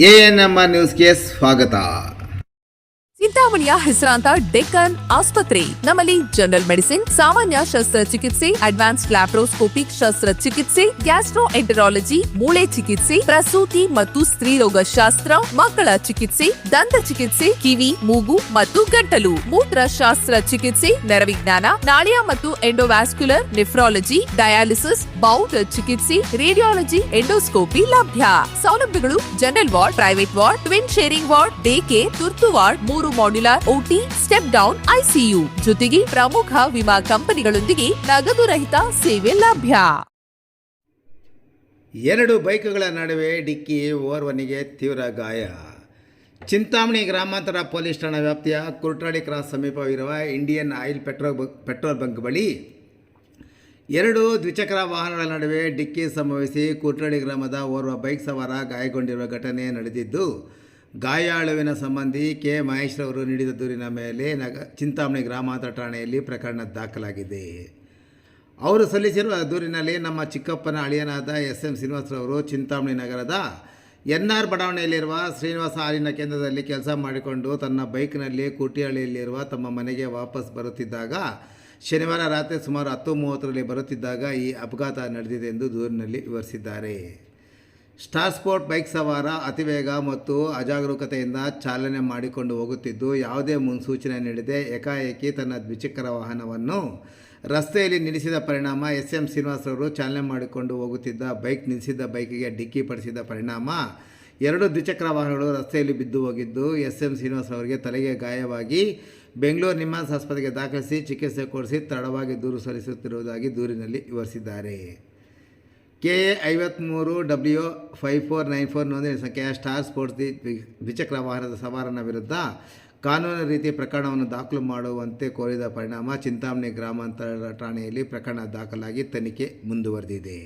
ANMR ನ್ಯೂಸ್ಗೆ ಸ್ವಾಗತ. ಚಿಂತಾಮಣಿಯ ಹೆಸರಾಂತ ಡೆಕ್ಕನ್ ಆಸ್ಪತ್ರೆ. ನಮ್ಮಲ್ಲಿ ಜನರಲ್ ಮೆಡಿಸಿನ್, ಸಾಮಾನ್ಯ ಶಸ್ತ್ರಚಿಕಿತ್ಸೆ, ಅಡ್ವಾನ್ಸ್ಡ್ ಲ್ಯಾಪ್ರೋಸ್ಕೋಪಿಕ್ ಶಸ್ತ್ರಚಿಕಿತ್ಸೆ, ಗ್ಯಾಸ್ಟ್ರೋ ಎಂಟರಾಲಜಿ, ಮೂಳೆ ಚಿಕಿತ್ಸೆ, ಪ್ರಸೂತಿ ಮತ್ತು ಸ್ತ್ರೀರೋಗ ಶಾಸ್ತ್ರ, ಮಕ್ಕಳ ಚಿಕಿತ್ಸೆ, ದಂತ ಚಿಕಿತ್ಸೆ, ಕಿವಿ, ಮೂಗು ಮತ್ತು ಗಂಟಲು, ಮೂತ್ರಶಾಸ್ತ್ರ ಚಿಕಿತ್ಸೆ, ನರವಿಜ್ಞಾನ, ನಾಳಿಯ ಮತ್ತು ಎಂಡೋವ್ಯಾಸ್ಕ್ಯುಲರ್, ನೆಫ್ರಾಲಜಿ, ಡಯಾಲಿಸಿಸ್, ಬೌಲ್ ಚಿಕಿತ್ಸೆ, ರೇಡಿಯಾಲಜಿ, ಎಂಡೋಸ್ಕೋಪಿ ಲಭ್ಯ. ಸೌಲಭ್ಯಗಳು: general ward, private ward, twin sharing ward, day care, ತುರ್ತು ward, 3 modular OT, step down ICU, ಜೊತೆಗೆ ಪ್ರಮುಖ ವಿಮಾ ಕಂಪನಿಗಳೊಂದಿಗೆ ನಗದು ರಹಿತ ಸೇವೆ ಲಭ್ಯ. 2 ಬೈಕ್ಗಳ ನಡುವೆ ಡಿಕ್ಕಿ, ಓರ್ವನಿಗೆ ತೀವ್ರ ಗಾಯ. ಚಿಂತಾಮಣಿ ಗ್ರಾಮಾಂತರ ಪೊಲೀಸ್ ಠಾಣಾ ವ್ಯಾಪ್ತಿಯ ಕುರ್ಟಾಡಿ ಕ್ರಾಸ್ ಸಮೀಪವಿರುವ ಇಂಡಿಯನ್ ಆಯಿಲ್ ಪೆಟ್ರೋಲ್ ಬಂಕ್ ಬಳಿ 2 ದ್ವಿಚಕ್ರ ವಾಹನಗಳ ನಡುವೆ ಡಿಕ್ಕಿ ಸಂಭವಿಸಿ ಕುರ್ಟಾಡಿ ಗ್ರಾಮದ ಓರ್ವ ಬೈಕ್ ಸವಾರ ಗಾಯಗೊಂಡಿರುವ ಘಟನೆ ನಡೆದಿದ್ದು, ಗಾಯಾಳುವಿನ ಸಂಬಂಧಿ ಕೆ ಮಹೇಶ್ರವರು ನೀಡಿದ ದೂರಿನ ಮೇಲೆ ಚಿಂತಾಮಣಿ ಗ್ರಾಮಾಂತರ ಠಾಣೆಯಲ್ಲಿ ಪ್ರಕರಣ ದಾಖಲಾಗಿದೆ. ಅವರು ಸಲ್ಲಿಸಿರುವ ದೂರಿನಲ್ಲಿ ನಮ್ಮ ಚಿಕ್ಕಪ್ಪನ ಅಳಿಯನಾದ ಎಸ್.ಎಂ. ಶ್ರೀನಿವಾಸರವರು ಚಿಂತಾಮಣಿ ನಗರದ ಎನ್ಆರ್ ಬಡಾವಣೆಯಲ್ಲಿರುವ ಶ್ರೀನಿವಾಸ ಹಾಲಿನ ಕೇಂದ್ರದಲ್ಲಿ ಕೆಲಸ ಮಾಡಿಕೊಂಡು ತನ್ನ ಬೈಕ್ನಲ್ಲಿ ಕೂಟಿಹಳ್ಳಿಯಲ್ಲಿರುವ ತಮ್ಮ ಮನೆಗೆ ವಾಪಸ್ ಬರುತ್ತಿದ್ದಾಗ ಶನಿವಾರ ರಾತ್ರಿ ಸುಮಾರು 10:30ರಲ್ಲಿ ಬರುತ್ತಿದ್ದಾಗ ಈ ಅಪಘಾತ ನಡೆದಿದೆ ಎಂದು ದೂರಿನಲ್ಲಿ ವಿವರಿಸಿದ್ದಾರೆ. ಸ್ಟಾರ್ ಸ್ಪೋರ್ಟ್ ಬೈಕ್ ಸವಾರ ಅತಿವೇಗ ಮತ್ತು ಅಜಾಗರೂಕತೆಯಿಂದ ಚಾಲನೆ ಮಾಡಿಕೊಂಡು ಹೋಗುತ್ತಿದ್ದು, ಯಾವುದೇ ಮುನ್ಸೂಚನೆ ನೀಡದೆ ಏಕಾಏಕಿ ತನ್ನ ದ್ವಿಚಕ್ರ ವಾಹನವನ್ನು ರಸ್ತೆಯಲ್ಲಿ ನಿಲ್ಲಿಸಿದ ಪರಿಣಾಮ ಎಸ್.ಎಂ. ಶ್ರೀನಿವಾಸರವರು ಚಾಲನೆ ಮಾಡಿಕೊಂಡು ಹೋಗುತ್ತಿದ್ದ ನಿಲ್ಲಿಸಿದ್ದ ಬೈಕಿಗೆ ಡಿಕ್ಕಿ ಪಡಿಸಿದ ಪರಿಣಾಮ 2 ದ್ವಿಚಕ್ರ ವಾಹನಗಳು ರಸ್ತೆಯಲ್ಲಿ ಬಿದ್ದು ಹೋಗಿದ್ದು, ಎಸ್.ಎಂ. ಶ್ರೀನಿವಾಸರವರಿಗೆ ತಲೆಗೆ ಗಾಯವಾಗಿ ಬೆಂಗಳೂರು ನಿಮ್ಹಾನ್ಸ್ ಆಸ್ಪತ್ರೆಗೆ ದಾಖಲಿಸಿ ಚಿಕಿತ್ಸೆ ಕೊಡಿಸಿ ತಡವಾಗಿ ದೂರು ಸಲ್ಲಿಸುತ್ತಿರುವುದಾಗಿ ದೂರಿನಲ್ಲಿ ವಿವರಿಸಿದ್ದಾರೆ. KA 53W5494 ನೋಂದಣಿ ಸಂಖ್ಯೆಯ ಸ್ಟಾರ್ ಸ್ಪೋರ್ಟ್ಸ್ ದ್ವಿಚಕ್ರ ವಾಹನದ ಸವಾರನ ವಿರುದ್ಧ ಕಾನೂನು ರೀತಿ ಪ್ರಕರಣವನ್ನು ದಾಖಲು ಮಾಡುವಂತೆ ಕೋರಿದ ಪರಿಣಾಮ ಚಿಂತಾಮಣಿ ಗ್ರಾಮಾಂತರ ಠಾಣೆಯಲ್ಲಿ ಪ್ರಕರಣ ದಾಖಲಾಗಿ ತನಿಖೆ ಮುಂದುವರೆದಿದೆ.